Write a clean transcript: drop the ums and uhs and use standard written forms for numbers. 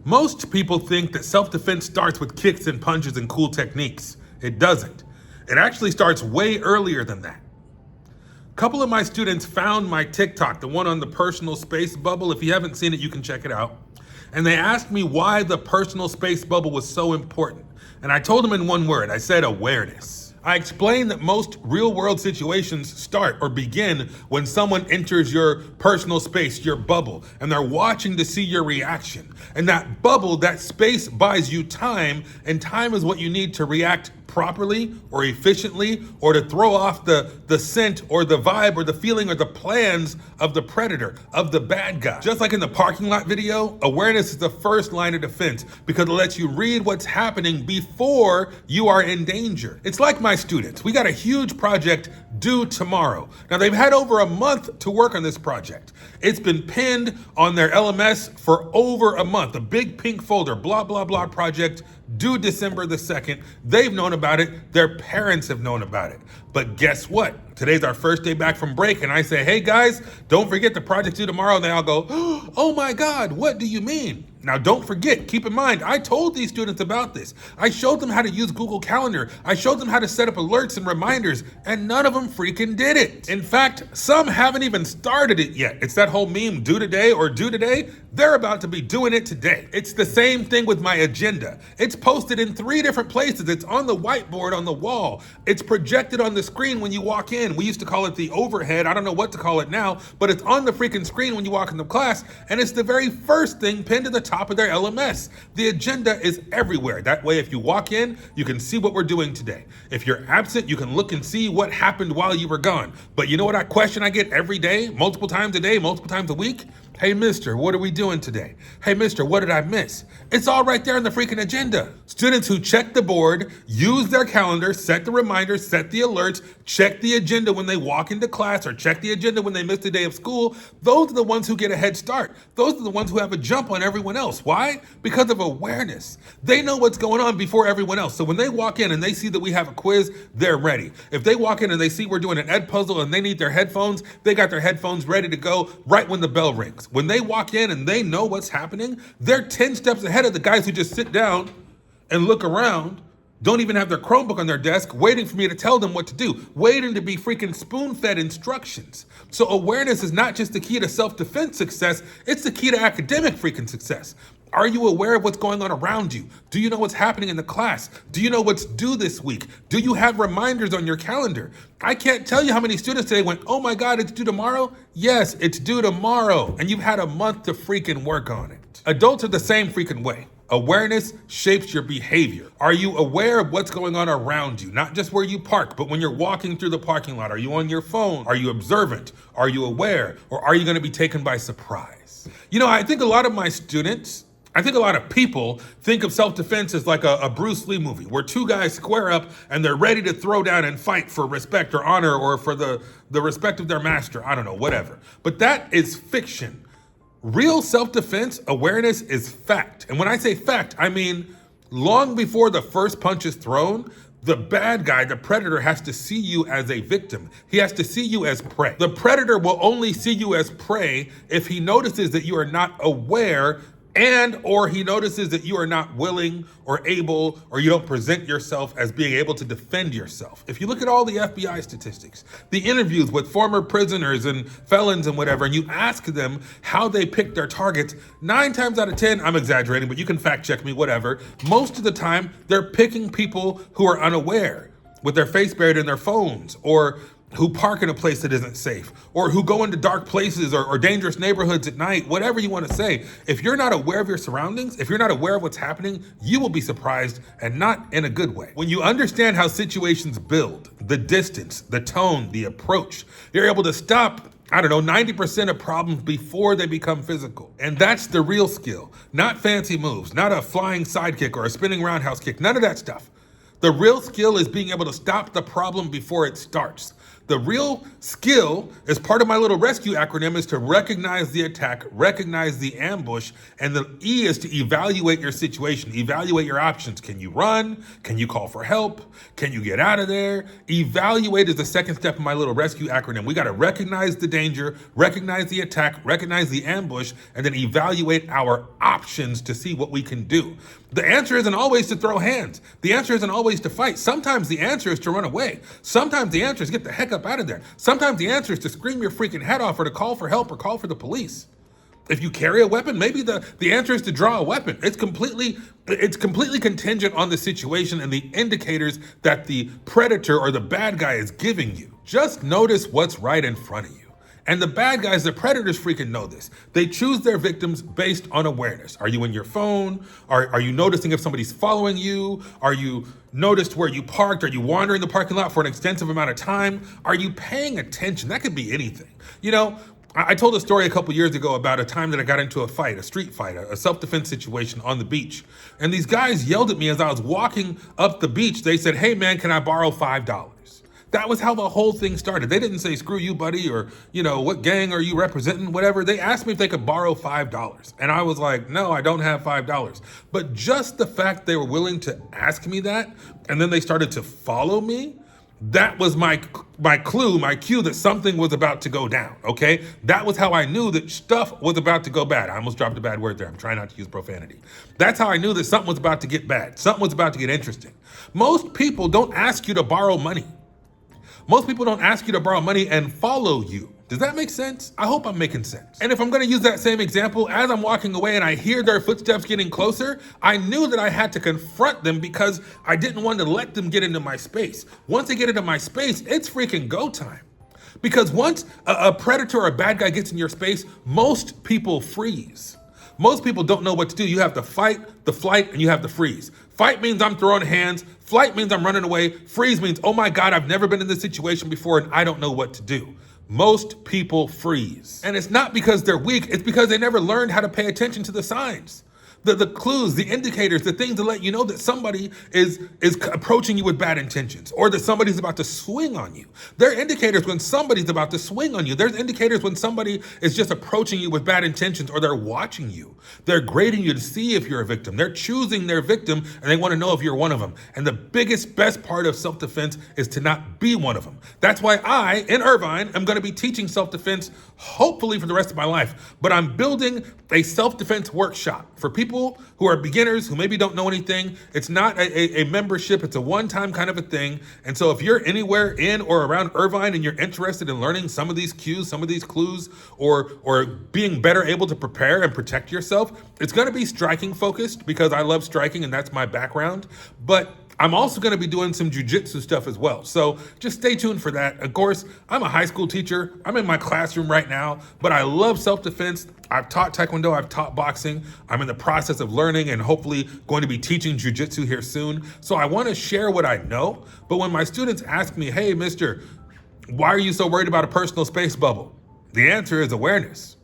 Most people think that self-defense starts with kicks and punches and cool techniques. It doesn't. It actually starts way earlier than that. A couple of my students found my TikTok, the one on the personal space bubble. If you haven't seen it, you can check it out. And they asked me why the personal space bubble was so important. And I told them in one word. I said awareness. I explained that most real-world situations start or begin when someone enters your personal space, your bubble, and they're watching to see your reaction. And that bubble, that space buys you time, and time is what you need to react properly or efficiently, or to throw off the scent or the vibe or the feeling or the plans of the predator, of the bad guy. Just like in the parking lot video, awareness is the first line of defense because it lets you read what's happening before you are in danger. It's like my students. We got a huge project due tomorrow. Now they've had over a month to work on this project. It's been pinned on their LMS for over a month, a big pink folder, blah, blah, blah project due December the 2nd. They've known about it. Their parents have known about it. But guess what? Today's our first day back from break, and I say, hey guys, don't forget the project's due tomorrow. And they all go, oh my God, what do you mean? Now don't forget, keep in mind, I told these students about this. I showed them how to use Google Calendar. I showed them how to set up alerts and reminders, and none of them freaking did it. In fact, some haven't even started it yet. It's that whole meme, do today or do today. They're about to be doing it today. It's the same thing with my agenda. It's posted in 3 different places. It's on the whiteboard on the wall. It's projected on the screen when you walk in. We used to call it the overhead. I don't know what to call it now, but it's on the freaking screen when you walk into class, and it's the very first thing pinned to the top of their LMS. The agenda is everywhere. That way, if you walk in, you can see what we're doing today. If you're absent, you can look and see what happened while you were gone. But you know what question I get every day, multiple times a day, multiple times a week? Hey, mister, what are we doing today? Hey, mister, what did I miss? It's all right there in the freaking agenda. Students who check the board, use their calendar, set the reminders, set the alerts, check the agenda when they walk into class or check the agenda when they miss the day of school, those are the ones who get a head start. Those are the ones who have a jump on everyone else. Why? Because of awareness. They know what's going on before everyone else. So when they walk in and they see that we have a quiz, they're ready. If they walk in and they see we're doing an ed puzzle and they need their headphones, they got their headphones ready to go right when the bell rings. When they walk in and they know what's happening, they're 10 steps ahead of the guys who just sit down and look around, don't even have their Chromebook on their desk, waiting for me to tell them what to do, waiting to be freaking spoon-fed instructions. So awareness is not just the key to self-defense success, it's the key to academic freaking success. Are you aware of what's going on around you? Do you know what's happening in the class? Do you know what's due this week? Do you have reminders on your calendar? I can't tell you how many students today went, oh my God, it's due tomorrow? Yes, it's due tomorrow. And you've had a month to freaking work on it. Adults are the same freaking way. Awareness shapes your behavior. Are you aware of what's going on around you? Not just where you park, but when you're walking through the parking lot. Are you on your phone? Are you observant? Are you aware? Or are you going to be taken by surprise? You know, I think a lot of my students, I think a lot of people think of self-defense as like a Bruce Lee movie where 2 guys square up and they're ready to throw down and fight for respect or honor or for the respect of their master. I don't know, whatever. But that is fiction. Real self-defense awareness is fact. And when I say fact, I mean long before the first punch is thrown, the bad guy, the predator, has to see you as a victim. He has to see you as prey. The predator will only see you as prey if he notices that you are not aware and or he notices that you are not willing or able, or you don't present yourself as being able to defend yourself. If you look at all the FBI statistics, the interviews with former prisoners and felons and whatever, and you ask them how they pick their targets, 9 times out of 10, I'm exaggerating, but you can fact check me, whatever, most of the time, they're picking people who are unaware, with their face buried in their phones, or who park in a place that isn't safe, or who go into dark places or dangerous neighborhoods at night, whatever you want to say. If you're not aware of your surroundings, if you're not aware of what's happening, you will be surprised, and not in a good way. When you understand how situations build, the distance, the tone, the approach, you're able to stop 90% of problems before they become physical. And that's the real skill. Not fancy moves, not a flying sidekick or a spinning roundhouse kick, none of that stuff. The real skill is being able to stop the problem before it starts. The real skill, as part of my little rescue acronym, is to recognize the attack, recognize the ambush, and the E is to evaluate your situation, evaluate your options. Can you run? Can you call for help? Can you get out of there? Evaluate is the second step in my little rescue acronym. We got to recognize the danger, recognize the attack, recognize the ambush, and then evaluate our options to see what we can do. The answer isn't always to throw hands. The answer isn't always to fight. Sometimes the answer is to run away. Sometimes the answer is get the heck up out of there. Sometimes the answer is to scream your freaking head off or to call for help or call for the police. If you carry a weapon, maybe the answer is to draw a weapon. It's completely contingent on the situation and the indicators that the predator or the bad guy is giving you. Just notice what's right in front of you. And the bad guys, the predators, freaking know this. They choose their victims based on awareness. Are you in your phone? Are you noticing if somebody's following you? Are you noticed where you parked? Are you wandering the parking lot for an extensive amount of time? Are you paying attention? That could be anything. You know, I told a story a couple years ago about a time that I got into a fight, a street fight, a self-defense situation on the beach. And these guys yelled at me as I was walking up the beach. They said, "Hey man, can I borrow $5?" That was how the whole thing started. They didn't say, "Screw you, buddy," or, you know, "What gang are you representing?" Whatever. They asked me if they could borrow $5. And I was like, "No, I don't have $5. But just the fact they were willing to ask me that, and then they started to follow me, that was my clue, my cue that something was about to go down, okay? That was how I knew that stuff was about to go bad. I almost dropped a bad word there. I'm trying not to use profanity. That's how I knew that something was about to get bad. Something was about to get interesting. Most people don't ask you to borrow money. Most people don't ask you to borrow money and follow you. Does that make sense? I hope I'm making sense. And if I'm gonna use that same example, as I'm walking away and I hear their footsteps getting closer, I knew that I had to confront them because I didn't want to let them get into my space. Once they get into my space, it's freaking go time. Because once a predator or a bad guy gets in your space, most people freeze. Most people don't know what to do. You have the fight, the flight, and you have the freeze. Fight means I'm throwing hands. Flight means I'm running away. Freeze means, oh my God, I've never been in this situation before and I don't know what to do. Most people freeze. And it's not because they're weak, it's because they never learned how to pay attention to the signs. The clues, the indicators, the things that let you know that somebody is approaching you with bad intentions or that somebody's about to swing on you. There are indicators when somebody's about to swing on you. There's indicators when somebody is just approaching you with bad intentions or they're watching you. They're grading you to see if you're a victim. They're choosing their victim and they want to know if you're one of them. And the best part of self-defense is to not be one of them. That's why I, in Irvine, am going to be teaching self-defense hopefully for the rest of my life. But I'm building a self-defense workshop for people who are beginners, who maybe don't know anything. It's not a membership, it's a one-time kind of a thing. And so if you're anywhere in or around Irvine and you're interested in learning some of these cues, some of these clues, or being better able to prepare and protect yourself, it's gonna be striking focused because I love striking and that's my background. But I'm also going to be doing some jiu-jitsu stuff as well. So just stay tuned for that. Of course, I'm a high school teacher. I'm in my classroom right now, but I love self-defense. I've taught Taekwondo, I've taught boxing. I'm in the process of learning and hopefully going to be teaching jiu-jitsu here soon. So I want to share what I know. But when my students ask me, "Hey, mister, why are you so worried about a personal space bubble?" The answer is awareness.